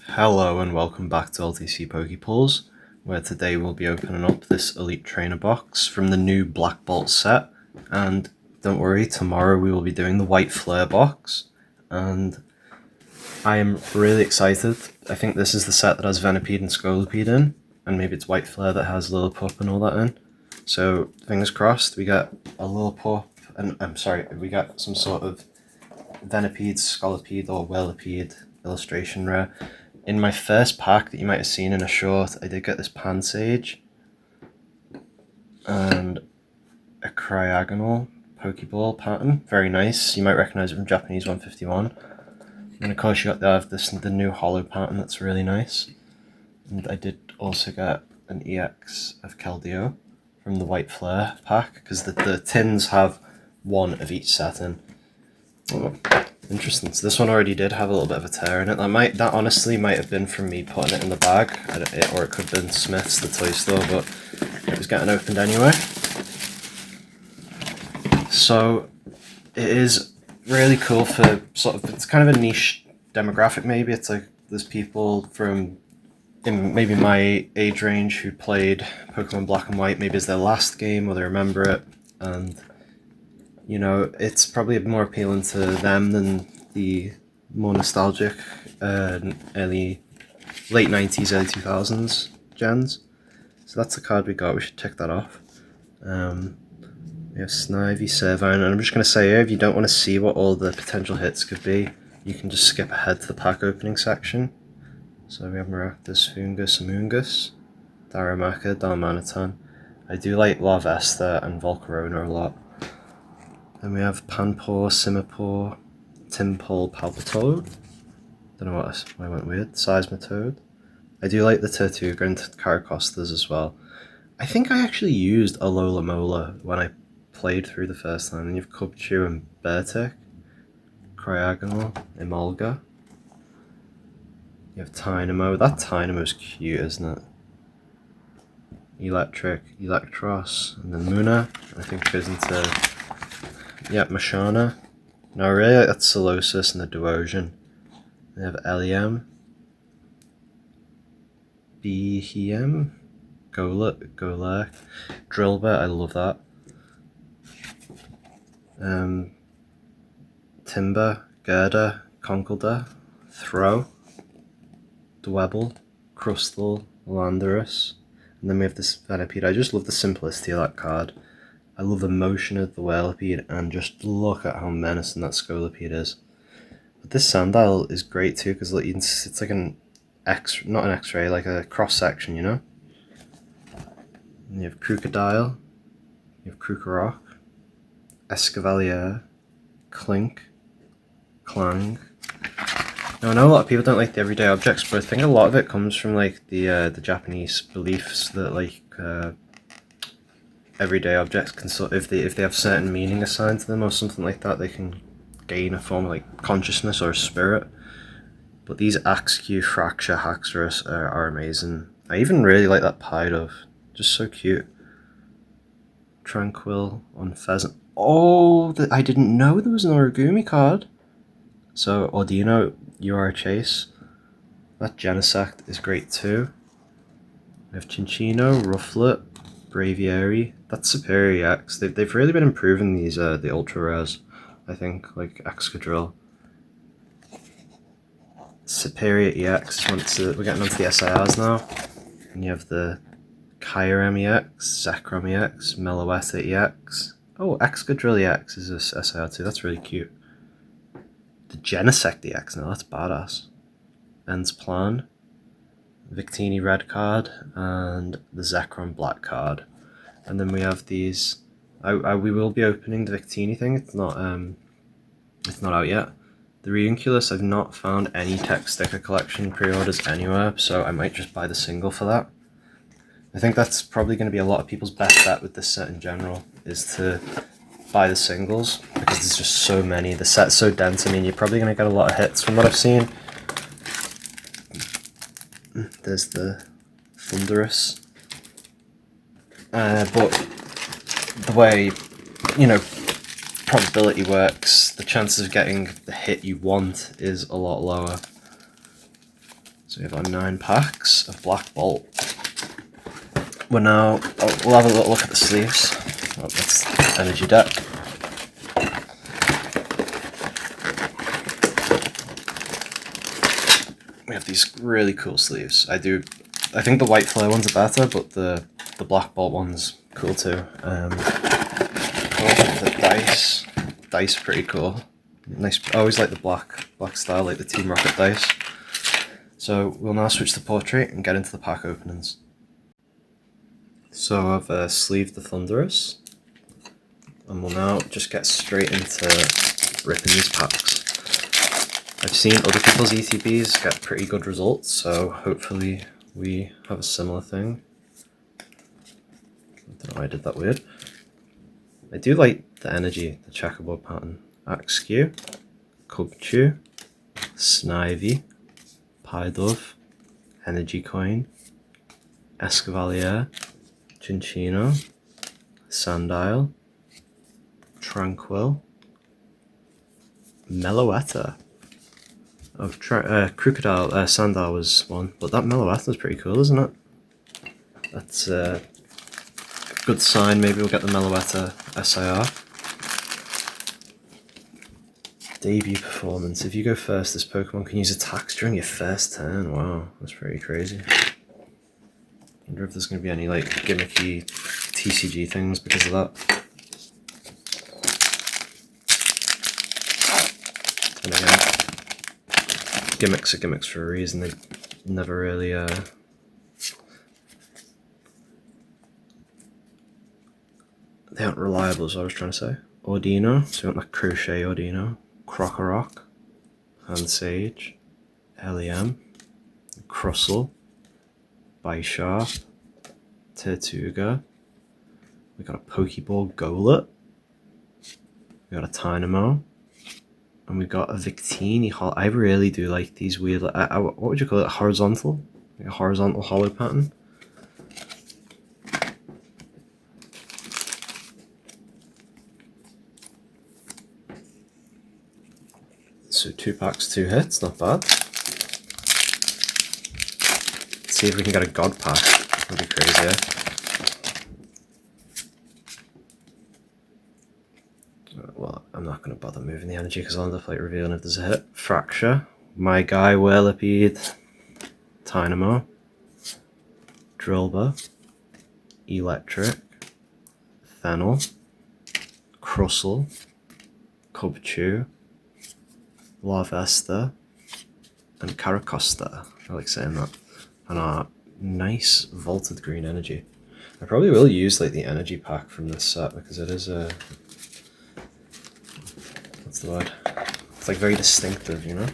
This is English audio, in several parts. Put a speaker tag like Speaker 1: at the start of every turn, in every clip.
Speaker 1: Hello and welcome back to LTC Pokepulls, where today we'll be opening up this Elite Trainer box from the new Black Bolt set. And don't worry, tomorrow we will be doing the White Flare box. And I am really excited. I think this is the set that has Venipede and Scolipede in, and maybe it's White Flare that has Lillipup and all that in. So fingers crossed, we get a Lillipup, and we get some sort of Venipede, Scolipede, or Whirlipede illustration rare. In my first pack that you might have seen in a short, I did get this Pansage and a Cryogonal Pokeball pattern. Very nice. You might recognize it from Japanese 151. And of course you got the new Holo pattern that's really nice. And I did also get an EX of Keldeo from the White Flare pack, because the tins have one of each set in. Oh, interesting. So this one already did have a little bit of a tear in it. That honestly might have been from me putting it in the bag, or it could have been Smith's, the toy store, but it was getting opened anyway. So it is really cool for it's kind of a niche demographic maybe. It's like there's people from in maybe my age range who played Pokemon Black and White, maybe it's their last game or they remember it, and you know, it's probably more appealing to them than the more nostalgic late 90s, early 2000s gens. So that's the card we got. We should tick that off. We have Snivy, Servine, and I'm just going to say here, if you don't want to see what all the potential hits could be, you can just skip ahead to the pack opening section. So we have Maractus, Foongus, Amoongus, Darumaka, Darmanitan. I do like Larvesta and Volcarona a lot. Then we have Panpour, Simipour, Tympole, Palpitoad. Don't know why I went weird. Seismitoad. I do like the Tortuga and Caracostas as well. I think I actually used a Alola Mola when I played through the first time. And you have Cubchoo and Beartick, Cryogonal, Emolga. You have Tynamo. That Tynamo's cute, isn't it? Electric, Electros, and then Munna. I think it goes into... Yep, Mashana. No, really, that's Solosis and the Duosion. We have Eliam, Behem, Golurk, Drillbit, I love that. Timber, Gerda, Conkeldurr, Throw, Dwebble, Crustle, Landorus, and then we have this Venipede. I just love the simplicity of that card. I love the motion of the Whirlipede, and just look at how menacing that Scolipede is. But this Sandile is great too, because it's like not an X-ray, like a cross-section, you know? And you have Crocodile, you have Krokorok, Escavalier, Clink, Clang. Now I know a lot of people don't like the everyday objects, but I think a lot of it comes from like the Japanese beliefs that like everyday objects can if they have certain meaning assigned to them or something like that, they can gain a form of like consciousness or a spirit. But these Axew, Fracture, Haxorus are amazing. I even really like that Pidove, just so cute. Tranquil on Pheasant. Oh, I didn't know there was an Origami card. So Ordino, you are a chase. That Genesect is great too. We have Chinchino, Rufflet, Braviary. That's Superior EX. They've really been improving these the ultra rares, I think, like Excadrill. Superior EX. We're getting onto the SIRs now. And you have the Kyurem EX, Zekrom EX, Meloetta EX. Oh, Excadrill EX is a SIR too. That's really cute. The Genesect EX now, that's badass. Ends Plan, Victini red card, and the Zekrom black card. And then we have these. We will be opening the Victini thing. It's not out yet. The Reunculus, I've not found any tech sticker collection pre-orders anywhere, so I might just buy the single for that. I think that's probably going to be a lot of people's best bet with this set in general, is to buy the singles, because there's just so many. The set's so dense. I mean, you're probably going to get a lot of hits from what I've seen. There's the Thundurus. But the way, you know, probability works, the chances of getting the hit you want is a lot lower. So we have our 9 packs of Black Bolt. We'll have a little look at the sleeves. Oh, that's the energy deck. We have these really cool sleeves. I think the white flare ones are better, but the Black Bolt one's cool too. The dice are pretty cool. Nice. I always like the black style, like the Team Rocket dice. So we'll now switch to portrait and get into the pack openings. So I've sleeved the Thunderous, and we'll now just get straight into ripping these packs. I've seen other people's ETBs get pretty good results, so hopefully we have a similar thing. I don't know why I did that weird. I do like the energy, the checkerboard pattern. Axew, Cubchoo, Snivy, Pidove, Energy Coin, Escavalier, Chinchino, Sandile, Tranquil, Meloetta. Crocodile, Sandile was one, but that Meloetta's pretty cool, isn't it? That's a good sign. Maybe we'll get the Meloetta SIR. Debut performance. If you go first, this Pokemon can use attacks during your first turn. Wow, that's pretty crazy. I wonder if there's going to be any like gimmicky TCG things because of that. And again, gimmicks are gimmicks for a reason. They never really they aren't reliable, is what I was trying to say. Ordino, so we want like Crochet Ordino, Crocorock, Handsage, Lem, Crustle, Bisharp, Tortuga. We got a Pokeball Golett. We got a Tynamo. And we got a Victini. I really do like these weird, what would you call it? Horizontal? Like a horizontal hollow pattern. So 2 packs, 2 hits, not bad. Let's see if we can get a God pack. That'd be crazy, eh? Well, I'm not going to bother moving the energy because I'll end up like revealing if there's a hit. Fracture, my guy Whirlipede, Tynamo, Drillbur, Electric, Fennel, Crustle, Cubchoo, Larvesta, and Caracosta. I like saying that. And our nice vaulted green energy. I probably will use like the energy pack from this set because it is a... what's the word? It's like very distinctive, you know?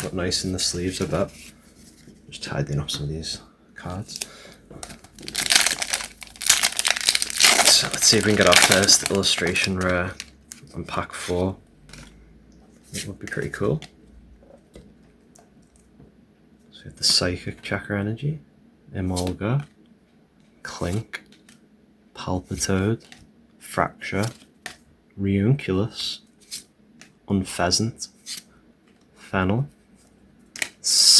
Speaker 1: Look nice in the sleeves, I bet. Just tidying up some of these cards. So let's see if we can get our first illustration rare on pack 4. It would be pretty cool. So we have the Psychic Checker Energy, Emolga, Clink, Palpitoad, Fracture, Reunculus, Unpheasant, Fennel.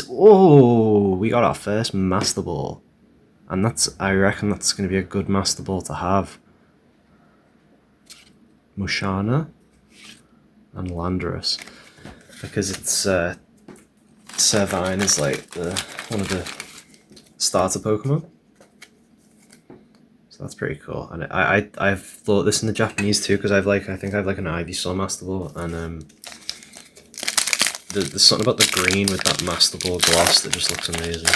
Speaker 1: Oh, we got our first Master Ball. And I reckon that's going to be a good Master Ball to have. Mushana and Landorus, because it's Servine is like one of the starter Pokemon, so that's pretty cool. And I've thought this in the Japanese too because I think I have like an Ivysaur Master Ball, and there's something about the green with that Master Ball gloss that just looks amazing.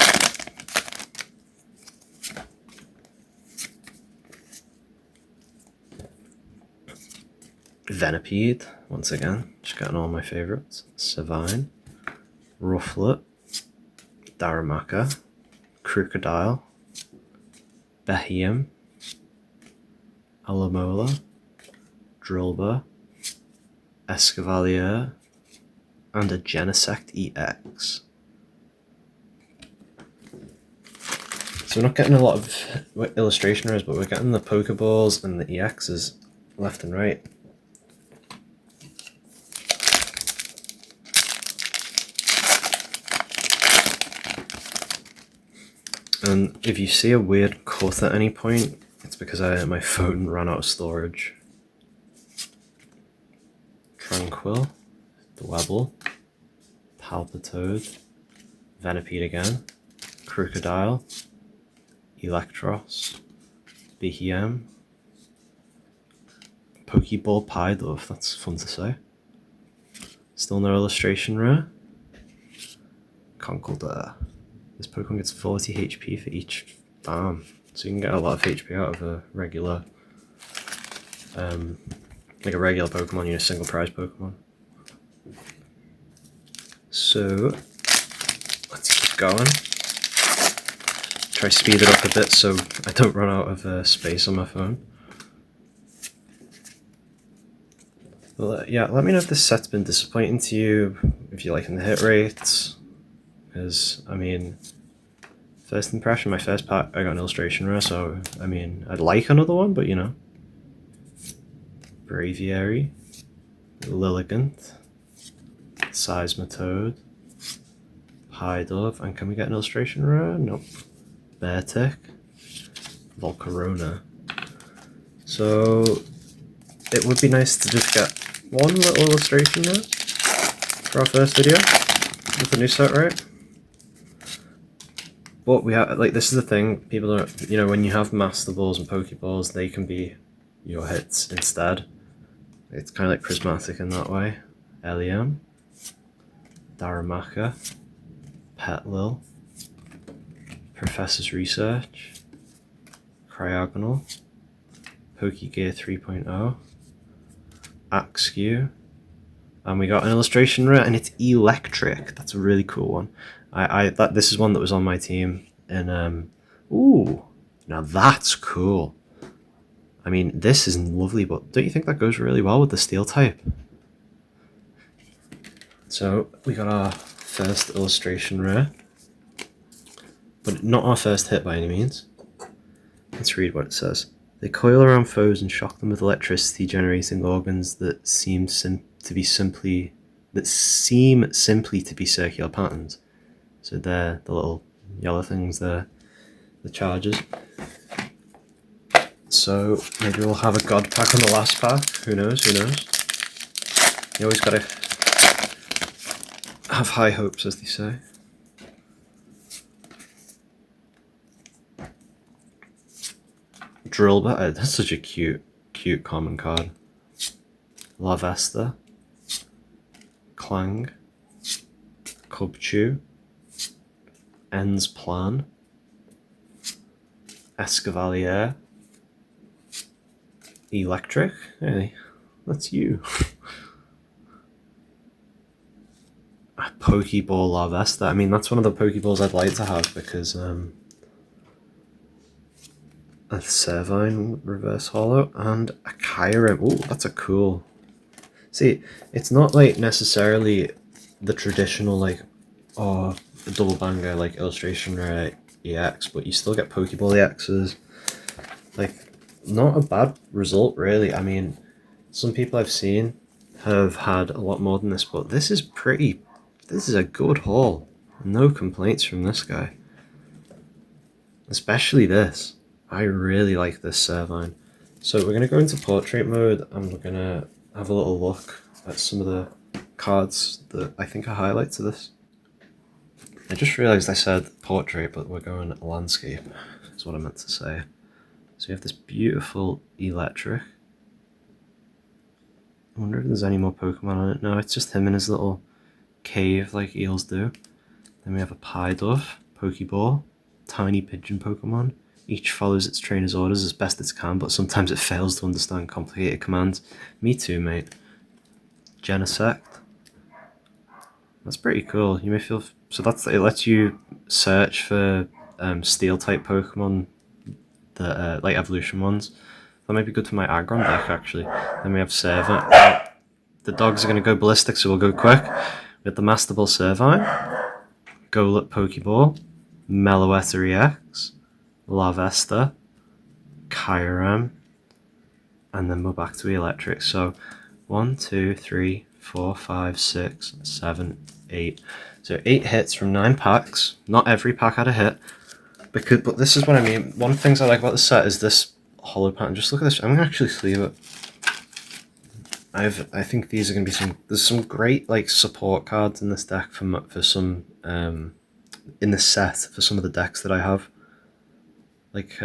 Speaker 1: Venipede, once again, just getting all my favourites. Servine, Rufflet, Darumaka, Crocodile, Behium, Alamola, Drillbur, Escavalier, and a Genesect EX. So we're not getting a lot of illustration rares, but we're getting the Pokeballs and the EXs left and right. And if you see a weird cut at any point, it's because my phone ran out of storage. Tranquil, Dwebble, Palpitoad, Venipede again, Crocodile, Electros, BHM, Pokeball Pidove, that's fun to say. Still no illustration rare. Conkeldurr. This Pokemon gets 40 HP for each farm, so you can get a lot of HP out of a regular, like a regular Pokemon, you know, single prize Pokemon. So let's keep going. Try to speed it up a bit so I don't run out of space on my phone. Well, yeah, let me know if this set's been disappointing to you, if you're liking the hit rates, because, I mean, first impression, my first pack, I got an illustration rare, so, I mean, I'd like another one, but, you know. Braviary, Lilligant, Seismitoad, Pidove, and can we get an illustration rare? Nope. Beartick, Volcarona. So, it would be nice to just get one little illustration there for our first video with the new set, right? But we have, like, this is the thing, people don't, you know, when you have Master Balls and Pokeballs, they can be your hits instead. It's kind of like prismatic in that way. Eliam, Darumaka, Petlil, Professor's Research, Cryogonal, Pokegear 3.0, Axew, and we got an illustration rare, and it's Electric. That's a really cool one. This is one that was on my team, and ooh, now that's cool. I mean, this is lovely, but don't you think that goes really well with the Steel type? So we got our first illustration rare, but not our first hit by any means. Let's read what it says. They coil around foes and shock them with electricity, generating organs that seem simply to be circular patterns. So they're the little yellow things there, the charges. So maybe we'll have a god pack on the last pack. Who knows? Who knows? You always gotta have high hopes, as they say. Drillbur, that's such a cute common card. Larvesta, Clang, Cubchoo, End's Plan, Escavalier, Electric. Hey, that's you. A Pokeball Larvesta. I mean, that's one of the Pokeballs I'd like to have because a Servine Reverse Holo and a Kyurem. Ooh, that's a cool. See, it's not like necessarily the traditional like, oh, a double banger like illustration rare EX, but you still get Pokeball EXs. Like, not a bad result really. I mean, some people I've seen have had a lot more than this, but this is a good haul. No complaints from this guy. Especially this. I really like this Servine. So we're going to go into portrait mode and we're going to have a little look at some of the cards that I think are highlights of this. I just realised I said portrait, but we're going landscape, is what I meant to say. So we have this beautiful Electric. I wonder if there's any more Pokemon on it. No, it's just him in his little cave like eels do. Then we have a Pidove, Pokeball, tiny pigeon Pokemon. Each follows its trainer's orders as best it can, but sometimes it fails to understand complicated commands. Me too, mate. Genesect. That's pretty cool. You may feel so. It lets you search for Steel type Pokemon, that like evolution ones. That might be good for my Aggron deck actually. Then we have Servine. The dogs are going to go ballistic, so we'll go quick. We have the Master Ball Servine, Golett Pokeball, Meloetta EX, Larvesta, Kyurem, and then we're back to Electric. So 1, 2, 3, 4, 5, 6, 7, 8. So 8 hits from 9 packs. Not every pack had a hit, because, but this is what I mean. One of the things I like about the set is this hollow pattern. Just look at this. I'm gonna actually sleeve it. I think these are gonna be there's some great like support cards in this deck for some in this set for some of the decks that I have. Like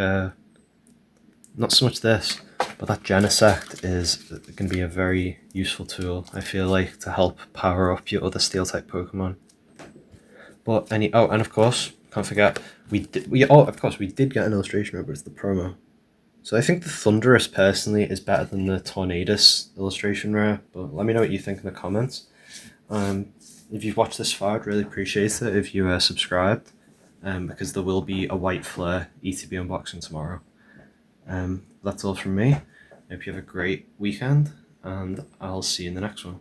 Speaker 1: not so much this, but that Genesect is going to be a very useful tool, I feel like, to help power up your other steel type Pokemon. But and of course, can't forget we did get an illustration over. It's the promo. So I think the Thundurus personally is better than the Tornadus illustration rare. But let me know what you think in the comments. If you've watched this far, I'd really appreciate it if you subscribed, because there will be a White Flare ETB unboxing tomorrow. That's all from me. I hope you have a great weekend, and I'll see you in the next one.